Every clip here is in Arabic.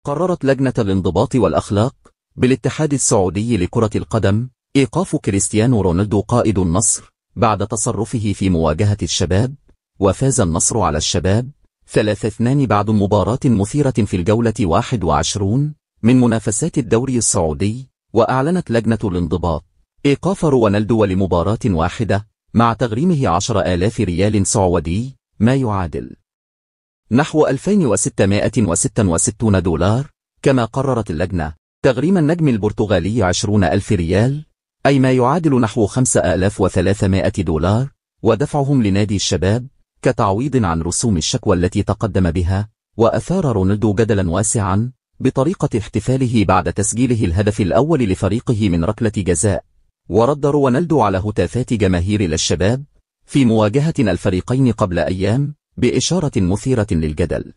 قررت لجنة الانضباط والأخلاق بالاتحاد السعودي لكرة القدم إيقاف كريستيانو رونالدو قائد النصر بعد تصرفه في مواجهة الشباب، وفاز النصر على الشباب 3-2 بعد مباراة مثيرة في الجولة 21 من منافسات الدوري السعودي. وأعلنت لجنة الانضباط إيقاف رونالدو لمباراة واحدة مع تغريمه 10,000 ريال سعودي، ما يعادل نحو 2666 دولار. كما قررت اللجنة تغريم النجم البرتغالي 20,000 ريال، أي ما يعادل نحو 5,300 دولار، ودفعهم لنادي الشباب كتعويض عن رسوم الشكوى التي تقدم بها. وأثار رونالدو جدلا واسعا بطريقة احتفاله بعد تسجيله الهدف الأول لفريقه من ركلة جزاء. ورد رونالدو على هتافات جماهير الشباب في مواجهة الفريقين قبل أيام بإشارة مثيرة للجدل.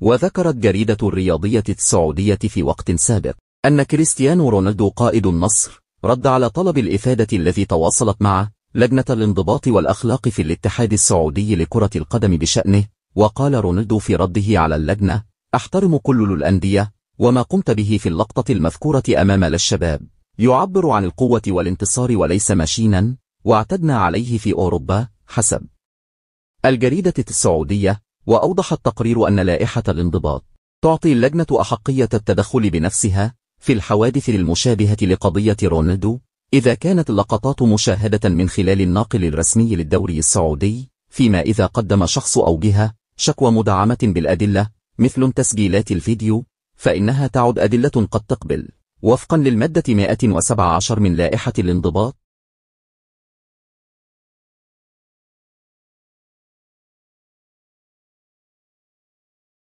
وذكرت جريدة الرياضية السعودية في وقت سابق أن كريستيانو رونالدو قائد النصر رد على طلب الإفادة الذي تواصلت معه لجنة الانضباط والأخلاق في الاتحاد السعودي لكرة القدم بشأنه. وقال رونالدو في رده على اللجنة: أحترم كل الأندية، وما قمت به في اللقطة المذكورة أمام الشباب يعبر عن القوة والانتصار وليس ماشينا واعتدنا عليه في أوروبا، حسب الجريدة السعودية. وأوضح التقرير أن لائحة الانضباط تعطي اللجنة أحقية التدخل بنفسها في الحوادث المشابهة لقضية رونالدو إذا كانت اللقطات مشاهدة من خلال الناقل الرسمي للدوري السعودي، فيما إذا قدم شخص أو جهة شكوى مدعمة بالأدلة مثل تسجيلات الفيديو، فإنها تعد أدلة قد تقبل وفقا للمادة 117 من لائحة الانضباط.